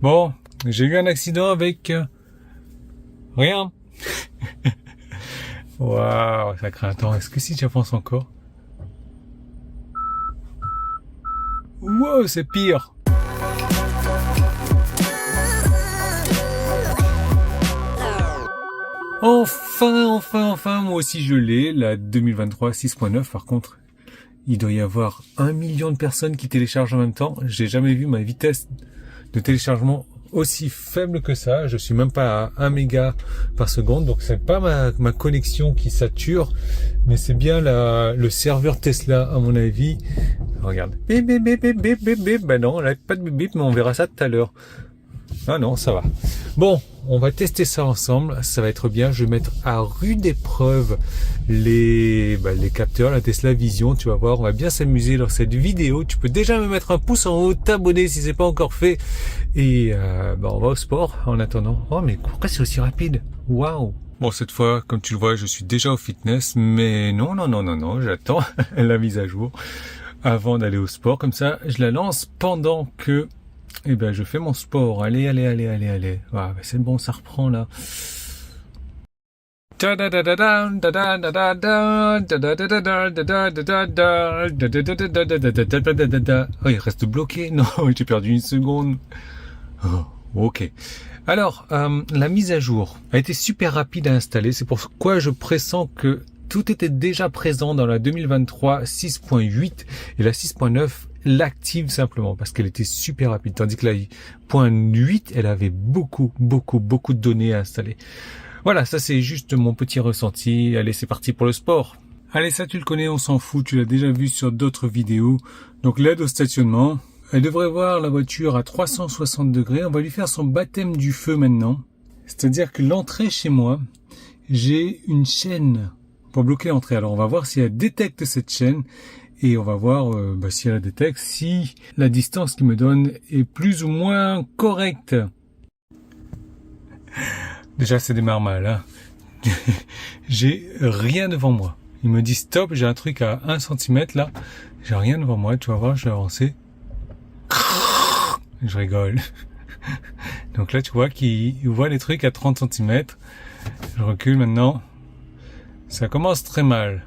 Bon, j'ai eu un accident avec rien. Waouh, ça craint. Attends, est-ce que si j'avance encore? Wow, c'est pire. Enfin, moi aussi je l'ai, la 2023 6.9. Par contre, il doit y avoir 1 million de personnes qui téléchargent en même temps. J'ai jamais vu ma vitesse de téléchargement aussi faible que ça. Je suis même pas à 1 méga par seconde, donc c'est pas ma connexion qui sature, mais c'est bien le serveur Tesla à mon avis. Regarde. Bip, bip, bip, bip, bip, bip, bip. Ben non, elle a pas de bip, bip, mais on verra ça tout à l'heure. Ah non, ça va. Bon, on va tester ça ensemble. Ça va être bien. Je vais mettre à rude épreuve les capteurs, la Tesla Vision. Tu vas voir, on va bien s'amuser dans cette vidéo. Tu peux déjà me mettre un pouce en haut, t'abonner si c'est pas encore fait. Et on va au sport en attendant. Oh, mais pourquoi c'est aussi rapide? Waouh! Bon, cette fois, comme tu le vois, je suis déjà au fitness. Mais non, j'attends la mise à jour avant d'aller au sport. Comme ça, je la lance pendant que je fais mon sport. Allez. Ah, c'est bon, ça reprend là. Oh, il reste bloqué. Non, j'ai perdu une seconde. Oh, ok. Alors, la mise à jour a été super rapide à installer. C'est pourquoi je pressens que tout était déjà présent dans la 2023 6.8 et la 6.9 l'active simplement parce qu'elle était super rapide. Tandis que la 0.8, elle avait beaucoup de données à installer. Voilà, ça c'est juste mon petit ressenti. Allez, c'est parti pour le sport. Allez, ça tu le connais, on s'en fout. Tu l'as déjà vu sur d'autres vidéos. Donc l'aide au stationnement. Elle devrait voir la voiture à 360 degrés. On va lui faire son baptême du feu maintenant. C'est-à-dire que l'entrée chez moi, j'ai une chaîne pour bloquer l'entrée. Alors on va voir si elle détecte cette chaîne et on va voir si elle la détecte, si la distance qu'il me donne est plus ou moins correcte. Déjà ça démarre mal, hein. J'ai rien devant moi. Il me dit stop, j'ai un truc à 1 cm là. J'ai rien devant moi, tu vas voir, je vais avancer. Je rigole. Donc là tu vois qu'il voit les trucs à 30 cm. Je recule maintenant. Ça commence très mal.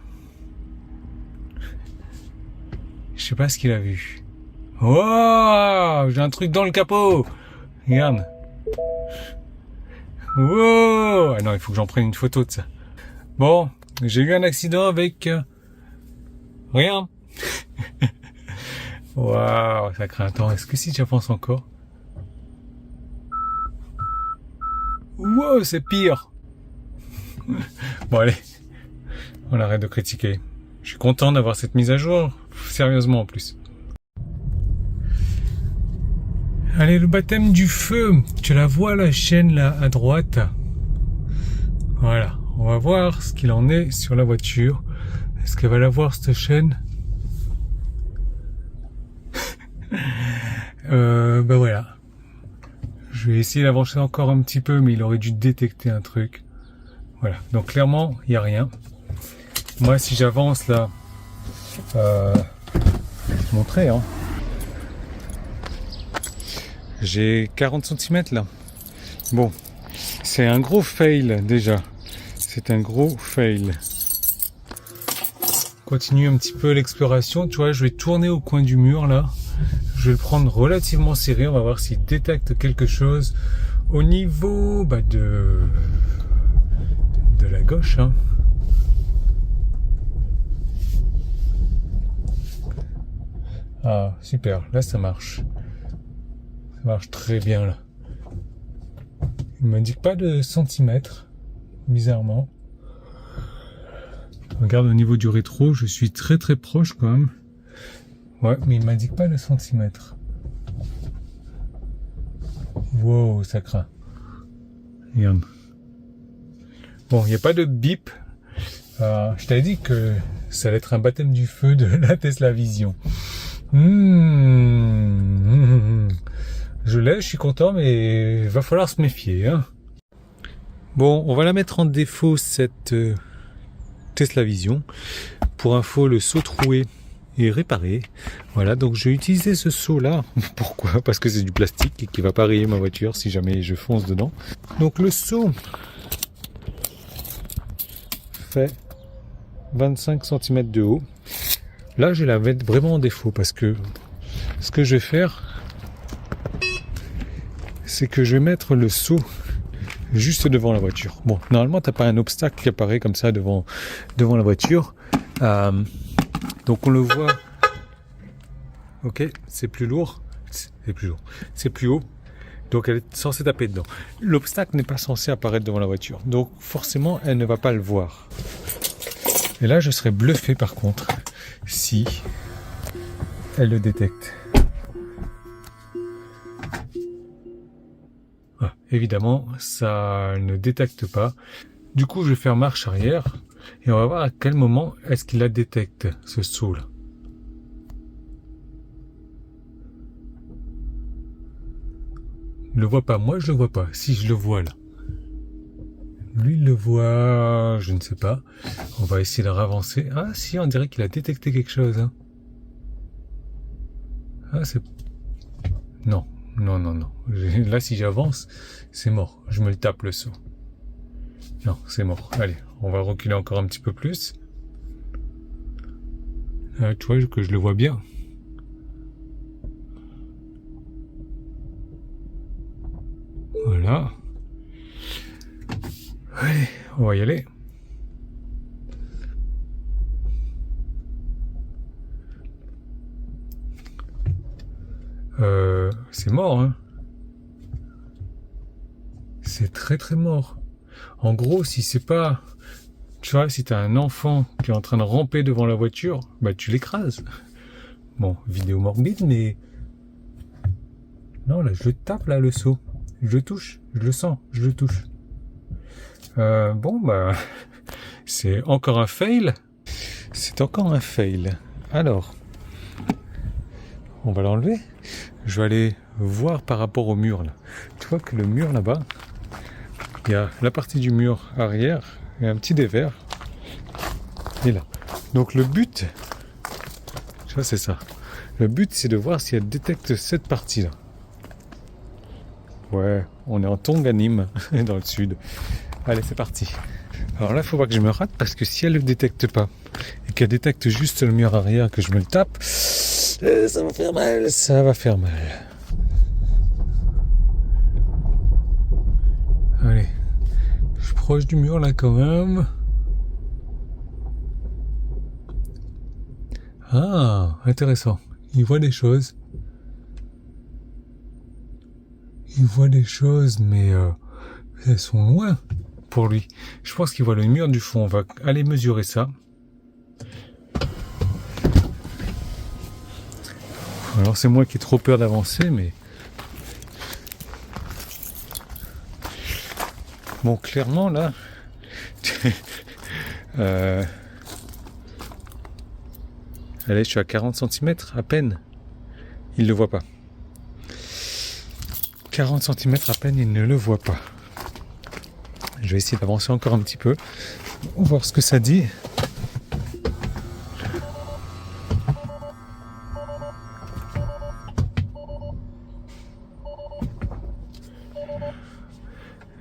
Je sais pas ce qu'il a vu. Wow, j'ai un truc dans le capot. Regarde. Wow. Ah non, il faut que j'en prenne une photo de ça. Bon, j'ai eu un accident avec rien. Waouh, ça craint. Attends, est-ce que si j'avance encore? Wow, c'est pire. Bon allez, on arrête de critiquer. Je suis content d'avoir cette mise à jour, sérieusement en plus. Allez, le baptême du feu. Tu la vois la chaîne là à droite? Voilà, on va voir ce qu'il en est sur la voiture. Est-ce qu'elle va la voir cette chaîne? Voilà. Je vais essayer d'avancer encore un petit peu, mais il aurait dû détecter un truc. Voilà, donc clairement, il n'y a rien. Moi, si j'avance là, je vais te montrer, hein. J'ai 40 cm là. Bon, c'est un gros fail déjà. C'est un gros fail. Continue un petit peu l'exploration. Tu vois, je vais tourner au coin du mur là. Je vais le prendre relativement serré. On va voir s'il détecte quelque chose au niveau de la gauche, hein. Ah, super. Là, ça marche. Ça marche très bien, là. Il ne m'indique pas de centimètres, bizarrement. Regarde au niveau du rétro, je suis très proche quand même. Ouais, mais il ne m'indique pas de centimètres. Wow, ça craint. Regarde. Bon, il n'y a pas de bip. Je t'avais dit que ça allait être un baptême du feu de la Tesla Vision. Je l'ai, je suis content, mais il va falloir se méfier, hein. Bon, on va la mettre en défaut, cette Tesla Vision. Pour info, le saut troué et réparé. Voilà, donc je vais utiliser ce seau-là. Pourquoi? Parce que c'est du plastique et qui va pas rayer ma voiture si jamais je fonce dedans. Donc le seau fait 25 cm de haut. Là, je vais la mettre vraiment en défaut parce que ce que je vais faire, c'est que je vais mettre le seau juste devant la voiture. Bon, normalement, t'as pas un obstacle qui apparaît comme ça devant la voiture. Donc on le voit. Ok, c'est plus lourd. C'est plus haut. Donc elle est censée taper dedans. L'obstacle n'est pas censé apparaître devant la voiture. Donc forcément, elle ne va pas le voir. Et là, je serais bluffé par contre si elle le détecte. Ah, évidemment, ça ne détecte pas. Du coup, je vais faire marche arrière et on va voir à quel moment est-ce qu'il la détecte, ce saut-là. Il le voit pas, moi je le vois pas. Si je le vois là. Lui il le voit, je ne sais pas. On va essayer de ravancer. Ah si, on dirait qu'il a détecté quelque chose. Hein. Ah c'est... Non. Là si j'avance, c'est mort. Je me le tape le saut. Non, c'est mort. Allez, on va reculer encore un petit peu plus. Tu vois que je le vois bien. Voilà. Allez, on va y aller. C'est mort, hein. C'est très très mort. En gros, si c'est pas... Tu vois, si t'as un enfant qui est en train de ramper devant la voiture, bah tu l'écrases. Bon, vidéo morbide, mais... Non, là, je le tape, là, le seau. Je le touche, je le sens, je le touche. Bon, bah... C'est encore un fail. C'est encore un fail. Alors... On va l'enlever. Je vais aller voir par rapport au mur, là. Tu vois que le mur, là-bas, il y a la partie du mur arrière et un petit dévers. Et là. Donc le but... Ça, c'est ça. Le but, c'est de voir si elle détecte cette partie-là. Ouais, on est en Tonga-Nîmes, dans le sud. Allez, c'est parti. Alors là, il faut pas que je me rate, parce que si elle ne le détecte pas, et qu'elle détecte juste le mur arrière, que je me le tape, ça va faire mal, ça va faire mal. Allez, je suis proche du mur là quand même. Ah, intéressant. Il voit des choses. Il voit des choses, mais elles sont loin pour lui. Je pense qu'il voit le mur du fond. On va aller mesurer ça. Alors c'est moi qui ai trop peur d'avancer, mais... Bon, clairement, là... Allez, je suis à 40 cm, à peine. Il ne le voit pas. 40 cm à peine, il ne le voit pas. Je vais essayer d'avancer encore un petit peu. On va voir ce que ça dit.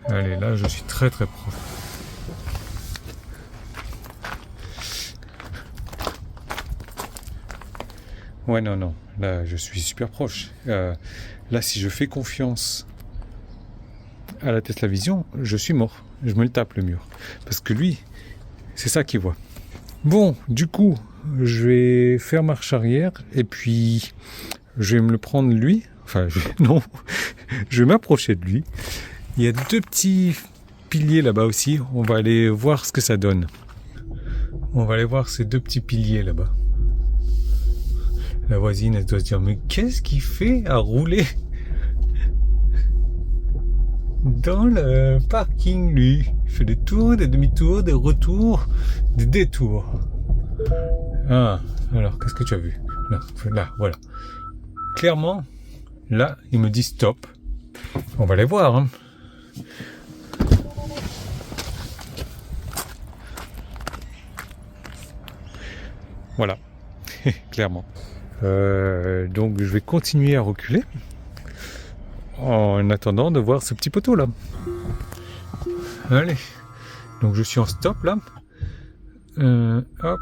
Allez, là, je suis très très proche. Ouais, non. Là, je suis super proche. Là, si je fais confiance à la Tesla Vision, je suis mort. Je me le tape, le mur. Parce que lui, c'est ça qu'il voit. Bon, du coup, je vais faire marche arrière et puis je vais me le prendre lui. Enfin, non, je vais m'approcher de lui. Il y a deux petits piliers là-bas aussi. On va aller voir ce que ça donne. On va aller voir ces deux petits piliers là-bas. La voisine, elle doit se dire, mais qu'est-ce qu'il fait à rouler dans le parking, lui? Il fait des tours, des demi-tours, des retours, des détours. Ah, alors, qu'est-ce que tu as vu? Là, voilà. Clairement, là, il me dit stop. On va aller voir, hein. Voilà. clairement. Donc je vais continuer à reculer en attendant de voir ce petit poteau là. Allez, donc je suis en stop là. Hop.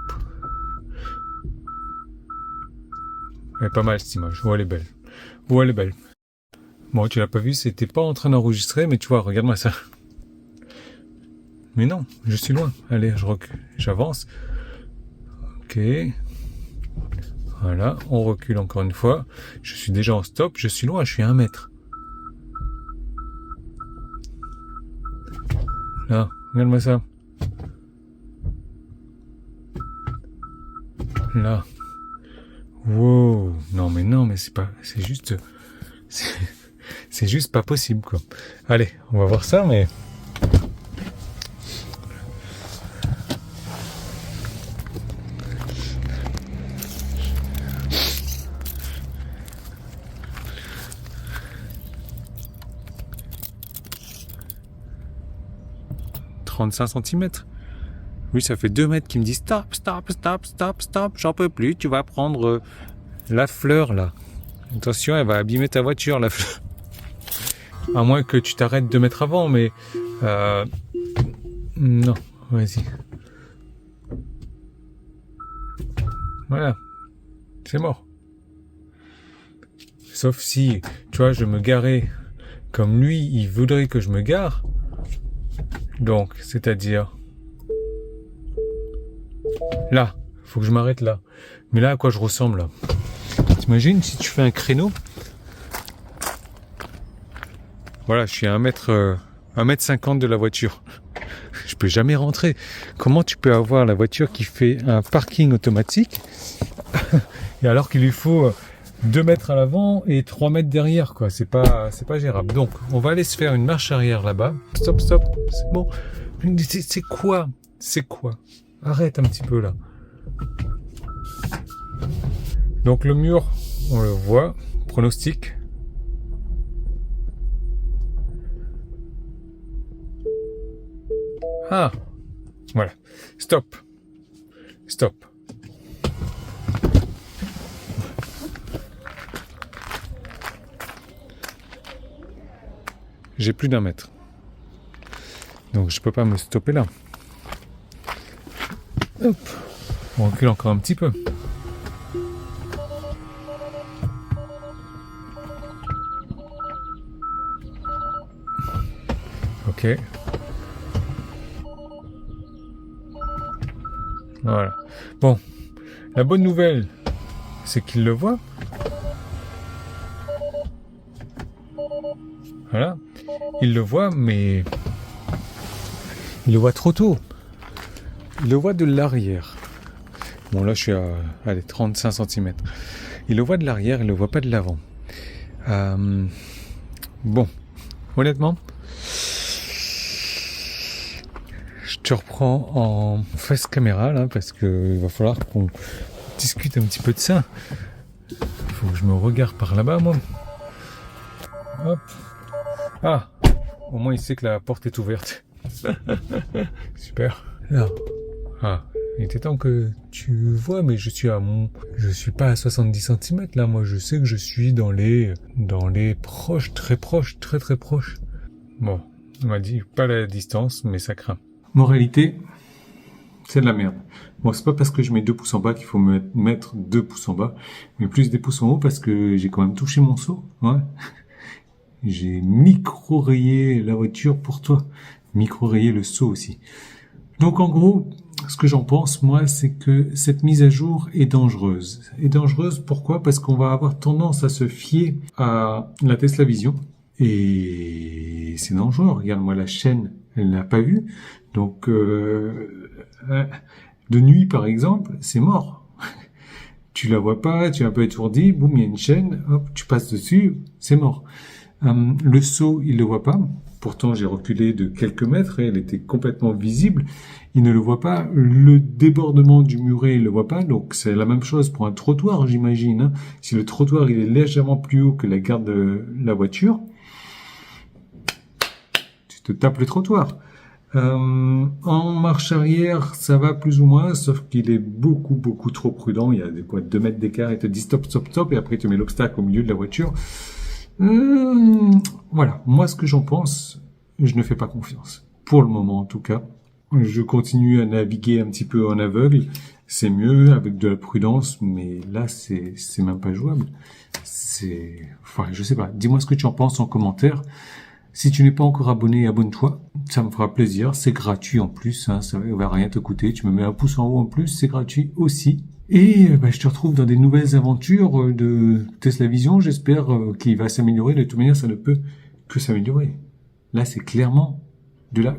Elle est pas mal cette image. Oh, elle est belle. Oh, elle est belle. Bon, tu l'as pas vu, c'était pas en train d'enregistrer, mais tu vois, regarde-moi ça. Mais non, je suis loin. Allez, je recule. J'avance. Ok. Voilà, on recule encore une fois. Je suis déjà en stop, je suis loin, je suis à 1 mètre. Là, regarde-moi ça. Là. Wow. Non, mais c'est pas, c'est juste pas possible, quoi. Allez, on va voir ça, mais... « 35 centimètres. Oui, ça fait 2 mètres qui me dit stop, j'en peux plus, tu vas prendre la fleur là. Attention, elle va abîmer ta voiture, la fleur. À moins que tu t'arrêtes 2 mètres avant, mais non, vas-y. Voilà, c'est mort. Sauf si, tu vois, je me garais comme lui, il voudrait que je me gare. Donc, c'est-à-dire... Là, faut que je m'arrête là. Mais là, à quoi je ressemble là? T'imagines si tu fais un créneau? Voilà, je suis à 1m50 de la voiture. Je peux jamais rentrer. Comment tu peux avoir la voiture qui fait un parking automatique et alors qu'il lui faut 2 mètres à l'avant et 3 mètres derrière, quoi. C'est pas gérable. Donc, on va aller se faire une marche arrière là-bas. Stop, c'est bon. C'est quoi? Arrête un petit peu là. Donc le mur, on le voit. Pronostic. Ah, voilà. Stop. J'ai plus d'1 mètre. Donc je peux pas me stopper là. Hop. On recule encore un petit peu. Ok. Voilà. Bon. La bonne nouvelle, c'est qu'il le voit. Voilà. Il le voit, mais... il le voit trop tôt. Il le voit de l'arrière. Bon, là, je suis à 35 cm. Il le voit de l'arrière, il le voit pas de l'avant. Bon, honnêtement, je te reprends en face caméra, là, parce que il va falloir qu'on discute un petit peu de ça. Il faut que je me regarde par là-bas, moi. Hop. Ah, au moins, il sait que la porte est ouverte. Super. Là. Ah, il était temps que tu vois, mais je suis pas à 70 cm là, moi je sais que je suis dans les proches, très proches, très très proches. Bon, on m'a dit pas la distance, mais ça craint. Moralité, c'est de la merde. Bon, c'est pas parce que je mets 2 pouces en bas qu'il faut me mettre 2 pouces en bas, mais plus des pouces en haut parce que j'ai quand même touché mon seau, ouais. J'ai micro-rayé la voiture pour toi. Micro-rayé le seau aussi. Donc en gros, ce que j'en pense, moi, c'est que cette mise à jour est dangereuse. Et dangereuse, pourquoi? Parce qu'on va avoir tendance à se fier à la Tesla Vision. Et c'est dangereux. Regarde-moi, la chaîne, elle n'a pas vu. Donc, de nuit, par exemple, c'est mort. Tu la vois pas, tu es un peu étourdi, boum, il y a une chaîne, hop, tu passes dessus, c'est mort. Le seau, il le voit pas. Pourtant, j'ai reculé de quelques mètres et elle était complètement visible. Il ne le voit pas. Le débordement du muret, il le voit pas. Donc, c'est la même chose pour un trottoir, j'imagine, hein. Si le trottoir, il est légèrement plus haut que la garde de la voiture, tu te tapes le trottoir. En marche arrière, ça va plus ou moins, sauf qu'il est beaucoup trop prudent. Il y a 2 mètres d'écart, il te dit stop, stop, stop, et après il te met l'obstacle au milieu de la voiture. Voilà, moi ce que j'en pense, je ne fais pas confiance. Pour le moment en tout cas. Je continue à naviguer un petit peu en aveugle. C'est mieux avec de la prudence, mais là c'est même pas jouable. Enfin, je sais pas. Dis-moi ce que tu en penses en commentaire. Si tu n'es pas encore abonné, abonne-toi. Ça me fera plaisir. C'est gratuit en plus. Hein, ça va rien te coûter. Tu me mets un pouce en haut en plus. C'est gratuit aussi. Et je te retrouve dans des nouvelles aventures de Tesla Vision. J'espère qu'il va s'améliorer. De toute manière, ça ne peut que s'améliorer. Là, c'est clairement de la...